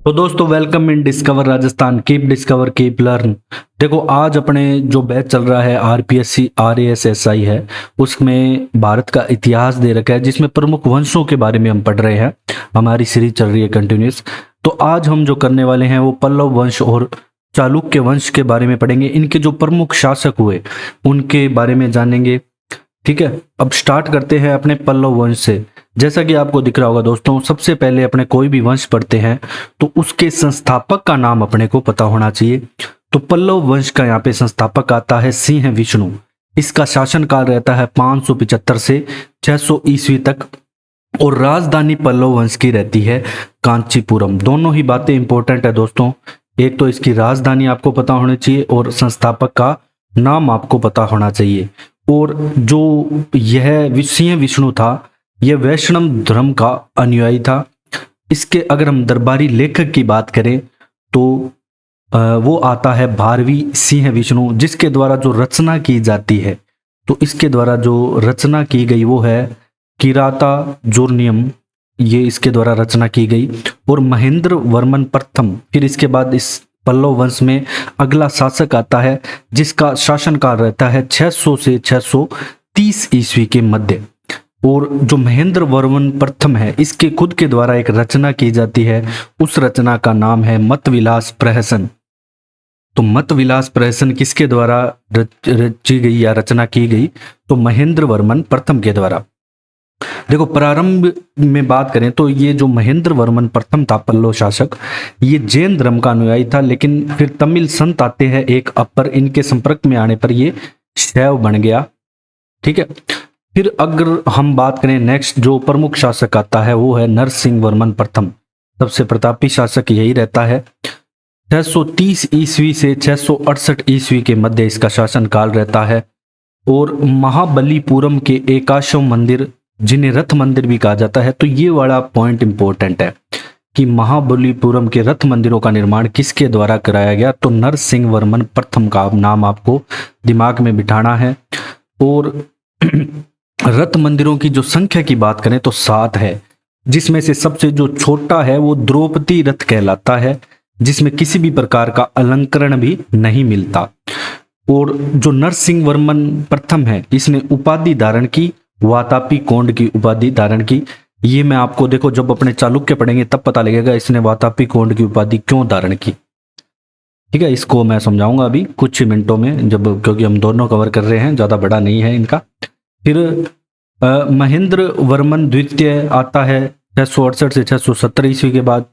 तो दोस्तों welcome in discover Rajasthan. Keep discover keep learn. देखो आज अपने जो बैच चल रहा है आरपीएससी आरएएसएसआई है, उसमें भारत का इतिहास दे रखा है जिसमें प्रमुख वंशों के बारे में हम पढ़ रहे हैं। हमारी सीरीज चल रही है कंटिन्यूस। तो आज हम जो करने वाले हैं वो पल्लव वंश और चालुक्य वंश के बारे में पढ़ेंगे। इनके जो प्रमुख शासक हुए उनके बारे में जानेंगे। ठीक है, अब स्टार्ट करते हैं अपने पल्लव वंश से। जैसा कि आपको दिख रहा होगा दोस्तों, सबसे पहले अपने कोई भी वंश पढ़ते हैं तो उसके संस्थापक का नाम अपने को पता होना चाहिए। तो पल्लव वंश का यहाँ पे संस्थापक आता है सिंह विष्णु। इसका शासनकाल रहता है 575 से 600 ईस्वी तक और राजधानी पल्लव वंश की रहती है कांचीपुरम। दोनों ही बातें इंपॉर्टेंट है दोस्तों। एक तो इसकी राजधानी आपको पता होनी चाहिए और संस्थापक का नाम आपको पता होना चाहिए। और जो यह सिंह विष्णु था, यह वैष्णव धर्म का अनुयायी था। इसके अगर हम दरबारी लेखक की बात करें तो वो आता है भारवी सिंह विष्णु, जिसके द्वारा जो रचना की जाती है, तो इसके द्वारा जो रचना की गई वो है किराता जोर्नियम। ये इसके द्वारा रचना की गई। और महेंद्र वर्मन प्रथम, फिर इसके बाद इस पल्लव वंश में अगला शासक आता है जिसका शासनकाल रहता है 600 से 630 ईस्वी के मध्य। और जो महेंद्र वर्मन प्रथम है, इसके खुद के द्वारा एक रचना की जाती है। उस रचना का नाम है मतविलास प्रहसन। तो मतविलास प्रहसन किसके द्वारा रची गई या रचना की गई? तो महेंद्र वर्मन प्रथम के द्वारा। देखो प्रारंभ में बात करें तो ये जो महेंद्र वर्मन प्रथम था पल्लव शासक, ये जैन धर्म का अनुयायी था। लेकिन फिर तमिल संत आते हैं एक अपर, इनके संपर्क में आने पर ये शैव बन गया। ठीक है, फिर अगर हम बात करें नेक्स्ट जो प्रमुख शासक आता है वो है नरसिंह वर्मन प्रथम। सबसे प्रतापी शासक यही रहता है। 630 ईस्वी से 668 ईस्वी के मध्य इसका शासनकाल रहता है। और महाबलीपुरम के एकाशव मंदिर, जिन्हें रथ मंदिर भी कहा जाता है, तो ये वाला पॉइंट इंपॉर्टेंट है कि महाबलीपुरम के रथ मंदिरों का निर्माण किसके द्वारा कराया गया? तो नरसिंह वर्मन प्रथम का नाम आपको दिमाग में बिठाना है। और रथ मंदिरों की जो संख्या की बात करें तो 7 है, जिसमें से सबसे जो छोटा है वो द्रौपदी रथ कहलाता है, जिसमें किसी भी प्रकार का अलंकरण भी नहीं मिलता। और जो नरसिंह वर्मन प्रथम है, इसने उपाधि धारण की, वातापी कोंड की उपाधि धारण की। ये मैं आपको देखो जब अपने चालुक्य पढ़ेंगे तब पता लगेगा इसने वातापी कोंड की उपाधि क्यों धारण की। ठीक है, इसको मैं समझाऊंगा अभी कुछ मिनटों में, जब क्योंकि हम दोनों कवर कर रहे हैं, ज्यादा बड़ा नहीं है इनका। फिर महेंद्र वर्मन द्वितीय आता है 668 से 670 ईस्वी के बाद,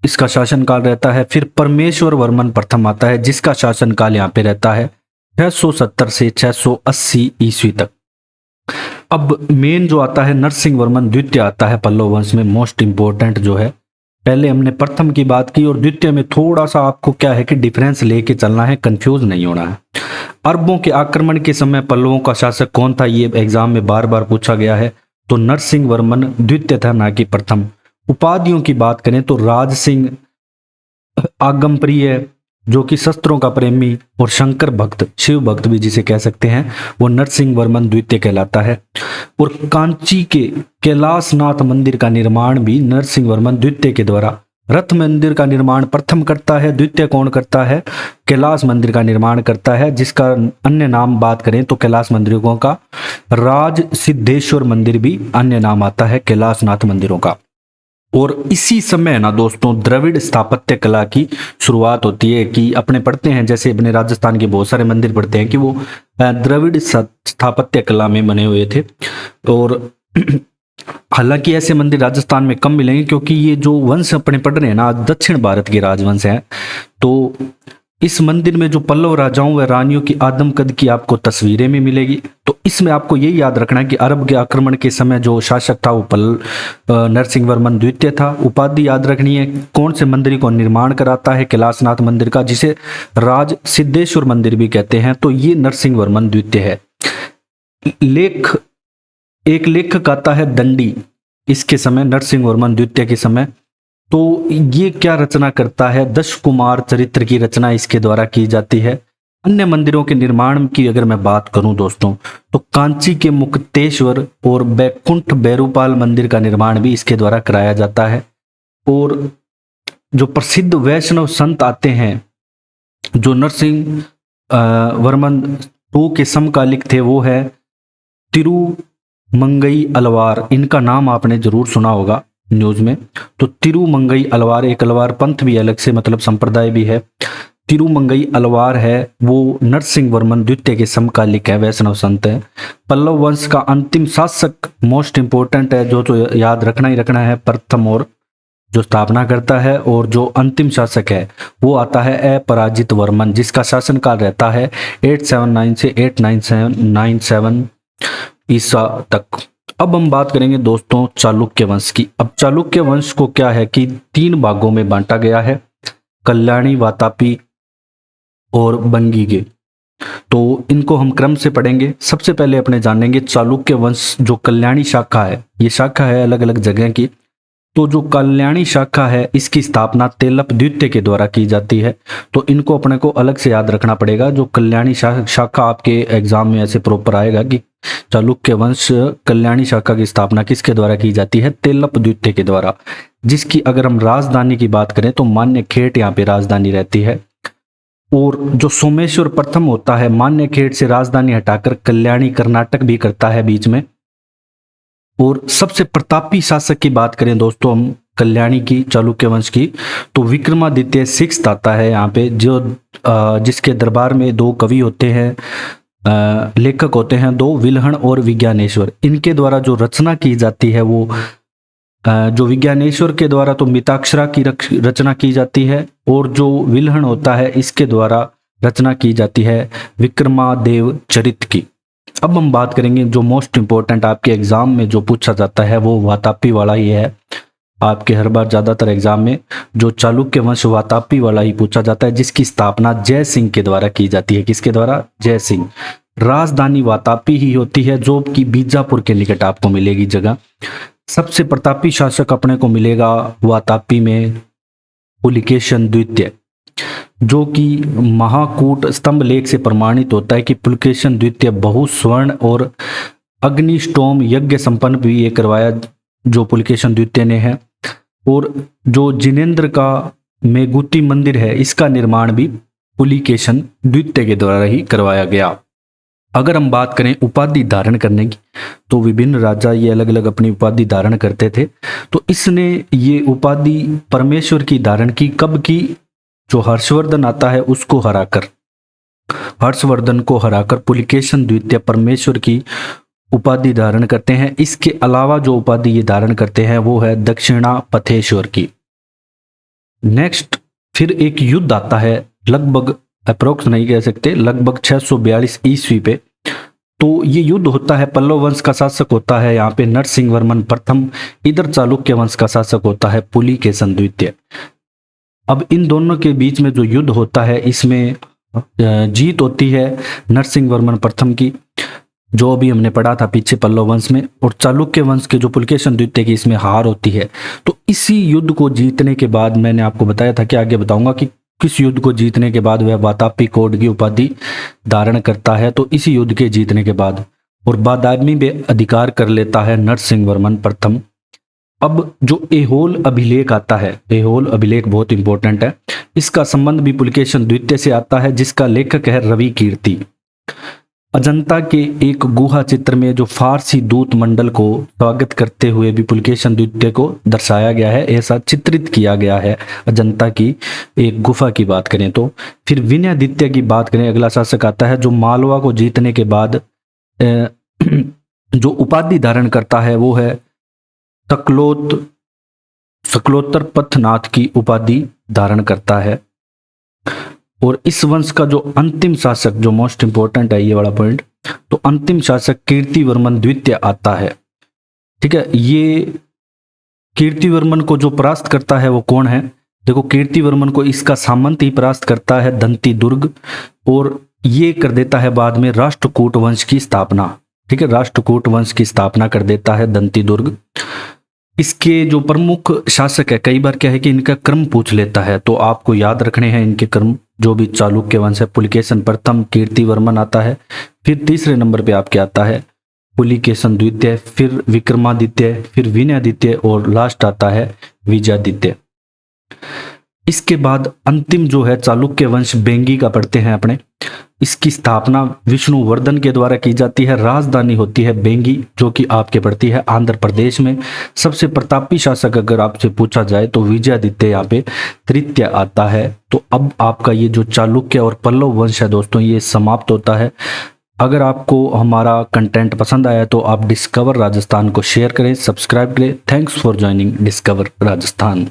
इसका शासनकाल रहता है। फिर परमेश्वर वर्मन प्रथम आता है, जिसका शासनकाल यहाँ पे रहता है 670 से 680 ईस्वी तक। अब मेन जो आता है नरसिंह वर्मन द्वितीय आता है पल्लव वंश में, मोस्ट इंपोर्टेंट जो है। पहले हमने प्रथम की बात की और द्वितीय में थोड़ा सा आपको क्या है कि डिफरेंस लेके चलना है, कंफ्यूज नहीं होना है। अरबों के आक्रमण के समय पल्लवों का शासक कौन था? ये एग्जाम में बार बार पूछा गया है। तो नरसिंह वर्मन द्वितीय था, ना कि प्रथम। उपाधियों की बात करें तो राज सिंह, आगमप्रिय, जो कि शस्त्रों का प्रेमी, और शंकर भक्त, शिव भक्त भी जिसे कह सकते हैं, वो नरसिंह वर्मन द्वितीय कहलाता है। और कांची के कैलाशनाथ मंदिर का निर्माण भी नरसिंह वर्मन द्वितीय के द्वारा। रथ मंदिर का निर्माण प्रथम करता है, द्वितीय कौन करता है? कैलाश मंदिर का निर्माण करता है, जिसका अन्य नाम बात करें तो कैलाश मंदिरों का राज सिद्धेश्वर मंदिर भी अन्य नाम आता है कैलाशनाथ मंदिरों का। और इसी समय ना दोस्तों द्रविड़ स्थापत्य कला की शुरुआत होती है। कि अपने पढ़ते हैं, जैसे अपने राजस्थान के बहुत सारे मंदिर पढ़ते हैं कि वो द्रविड़ स्थापत्य कला में बने हुए थे। और हालांकि ऐसे मंदिर राजस्थान में कम मिलेंगे, क्योंकि ये जो वंश अपने पढ़ रहे हैं ना, दक्षिण भारत के राजवंश हैं। तो इस मंदिर में जो पल्लव राजाओं व रानियों की आदमकद की आपको तस्वीरें में मिलेगी। तो इसमें आपको यही याद रखना है कि अरब के आक्रमण के समय जो शासक था वो नरसिंह वर्मन द्वितीय था। उपाधि याद रखनी है, कौन से मंदिर को निर्माण कराता है? कैलाशनाथ मंदिर का, जिसे राज सिद्धेश्वर मंदिर भी कहते हैं। तो ये नरसिंह वर्मन द्वितीय है। एक लेखक आता है दंडी, इसके समय नरसिंह वर्मन द्वितीय के समय। तो ये क्या रचना करता है? दश कुमार चरित्र की रचना इसके द्वारा की जाती है। अन्य मंदिरों के निर्माण की अगर मैं बात करूं दोस्तों, तो कांची के मुक्तेश्वर और बैकुंठ बैरूपाल मंदिर का निर्माण भी इसके द्वारा कराया जाता है। और जो प्रसिद्ध वैष्णव संत आते हैं जो नरसिंह वर्मन टू के समकालिक थे, वो है तिरुमंगई अलवार। इनका नाम आपने जरूर सुना होगा न्यूज में। तो तिरुमंगई अलवार, एक अलवार पंथ भी अलग से मतलब संप्रदाय भी है। तिरुमंगई अलवार है वो नरसिंह वर्मन द्वितीय के समकालिक है, वैष्णव संत है। पल्लव वंश का अंतिम शासक मोस्ट इंपोर्टेंट है, जो तो याद रखना ही रखना है, प्रथम और जो स्थापना करता है, और जो अंतिम शासक है वो आता है अपराजित वर्मन, जिसका शासनकाल रहता है 879 से 897 ईसा तक। अब हम बात करेंगे दोस्तों चालुक्य वंश की। अब चालुक्य वंश को क्या है कि 3 भागों में बांटा गया है, कल्याणी, वातापी और बंगीगे। तो इनको हम क्रम से पढ़ेंगे। सबसे पहले अपने जानेंगे चालुक्य वंश, जो कल्याणी शाखा है, ये शाखा है अलग अलग जगह की। तो जो कल्याणी शाखा है इसकी स्थापना तेलप द्वितीय के द्वारा की जाती है। तो इनको अपने को अलग से याद रखना पड़ेगा। जो कल्याणी शाखा आपके एग्जाम में ऐसे प्रॉपर आएगा कि चालुक्य वंश कल्याणी शाखा की स्थापना किसके द्वारा की जाती है, तेलप द्वितीय के द्वारा, जिसकी अगर हम राजधानी की बात करें तो मान्यखेट यहाँ पे राजधानी रहती है। और जो सोमेश्वर प्रथम होता है, मान्यखेट से राजधानी हटाकर कल्याणी कर्नाटक भी करता है बीच में। और सबसे प्रतापी शासक की बात करें दोस्तों हम कल्याणी की, चालुक्य वंश की, तो विक्रमादित्य 6 आता है यहाँ पे, जो जिसके दरबार में 2 कवि होते हैं, लेखक होते हैं 2, विल्हण और विज्ञानेश्वर। इनके द्वारा जो रचना की जाती है वो जो विज्ञानेश्वर के द्वारा तो मिताक्षरा की रचना की जाती है, और जो विल्हण होता है इसके द्वारा रचना की जाती है विक्रमादेव चरित की। अब हम बात करेंगे जो मोस्ट इंपोर्टेंट आपके एग्जाम में जो पूछा जाता है वो वातापी वाला ही है। आपके हर बार ज्यादातर एग्जाम में जो चालुक्य वंश वातापी वाला ही पूछा जाता है, जिसकी स्थापना जय सिंह के द्वारा की जाती है। किसके द्वारा? जय सिंह। राजधानी वातापी ही होती है, जो कि बीजापुर के निकट आपको मिलेगी जगह। सबसे प्रतापी शासक अपने को मिलेगा वातापी में पुलिकेशन द्वितीय, जो कि महाकूट स्तंभ लेख से प्रमाणित होता है कि पुलकेशन द्वितीय बहु स्वर्ण और अग्निष्टोम यज्ञ संपन्न भी ये करवाया जो पुलकेशन द्वितीय ने है। और जो जिनेन्द्र का मेगुती मंदिर है इसका निर्माण भी पुलिकेशन द्वितीय के द्वारा ही करवाया गया। अगर हम बात करें उपाधि धारण करने की, तो विभिन्न राजा ये अलग अलग अपनी उपाधि धारण करते थे। तो इसने ये उपाधि परमेश्वर की धारण की, कब की? जो हर्षवर्धन आता है उसको हराकर, हर्षवर्धन को हराकर पुलिकेशन द्वितीय परमेश्वर की उपाधि धारण करते हैं। इसके अलावा जो उपाधि ये धारण करते हैं वो है दक्षिणा पथेश्वर की। नेक्स्ट फिर एक युद्ध आता है, लगभग अप्रोक्स नहीं कह सकते, लगभग 642 ईस्वी पे। तो ये युद्ध होता है, पल्लव वंश का शासक होता है यहाँ पे नरसिंह वर्मन प्रथम, इधर चालुक्य वंश का शासक होता है पुलिकेशन द्वितीय। अब इन दोनों के बीच में जो युद्ध होता है इसमें जीत होती है नरसिंह वर्मन प्रथम की, जो अभी हमने पढ़ा था पीछे पल्लव वंश में, और चालुक्य वंश के जो पुलकेशन द्वितीय की इसमें हार होती है। तो इसी युद्ध को जीतने के बाद मैंने आपको बताया था कि आगे बताऊंगा कि किस युद्ध को जीतने के बाद वह वातापी कोड की उपाधि धारण करता है। तो इसी युद्ध के जीतने के बाद और बादामी में अधिकार कर लेता है नरसिंह वर्मन प्रथम। अब जो एहोल अभिलेख आता है, एहोल अभिलेख बहुत इंपॉर्टेंट है, इसका संबंध भी पुलकेशन द्वितीय से आता है, जिसका लेखक है रवि कीर्ति। अजंता के एक गुहा चित्र में जो फारसी दूत मंडल को स्वागत करते हुए भी पुलकेशन द्वितीय को दर्शाया गया है, ऐसा चित्रित किया गया है अजंता की एक गुफा की बात करें तो। फिर विनयादित्य की बात करें, अगला शासक आता है जो मालवा को जीतने के बाद जो उपाधि धारण करता है वो है सकलोत्तर पथनाथ की उपाधि धारण करता है। और इस वंश का जो अंतिम शासक, जो मोस्ट इंपोर्टेंट है ये वाला पॉइंट, तो अंतिम शासक कीर्तिवर्मन द्वितीय आता है। ठीक है, ये कीर्तिवर्मन को जो परास्त करता है वो कौन है? देखो, कीर्तिवर्मन को इसका सामंत ही परास्त करता है दंती दुर्ग, और ये कर देता है बाद में राष्ट्रकूट वंश की स्थापना। ठीक है, राष्ट्रकूट वंश की स्थापना कर देता है दंती दुर्ग। इसके जो प्रमुख शासक है, कई बार क्या है कि इनका क्रम पूछ लेता है, तो आपको याद रखने हैं इनके क्रम। जो भी चालुक्य वंश है, पुलकेशन प्रथम, कीर्तिवर्मन आता है, फिर तीसरे नंबर पे आपके आता है पुलिकेशन द्वितीय, फिर विक्रमादित्य, फिर विनयादित्य और लास्ट आता है विजयादित्य। इसके बाद अंतिम जो है चालुक्य वंश बेंगी का पढ़ते हैं अपने। इसकी स्थापना विष्णुवर्धन के द्वारा की जाती है। राजधानी होती है बेंगी, जो कि आपके पड़ती है आंध्र प्रदेश में। सबसे प्रतापी शासक अगर आपसे पूछा जाए तो विजयादित्य यहाँ पे तृतीय आता है। तो अब आपका ये जो चालुक्य और पल्लव वंश है दोस्तों, ये समाप्त होता है। अगर आपको हमारा कंटेंट पसंद आया तो आप डिस्कवर राजस्थान को शेयर करें, सब्सक्राइब करें। Thanks for joining discover Rajasthan.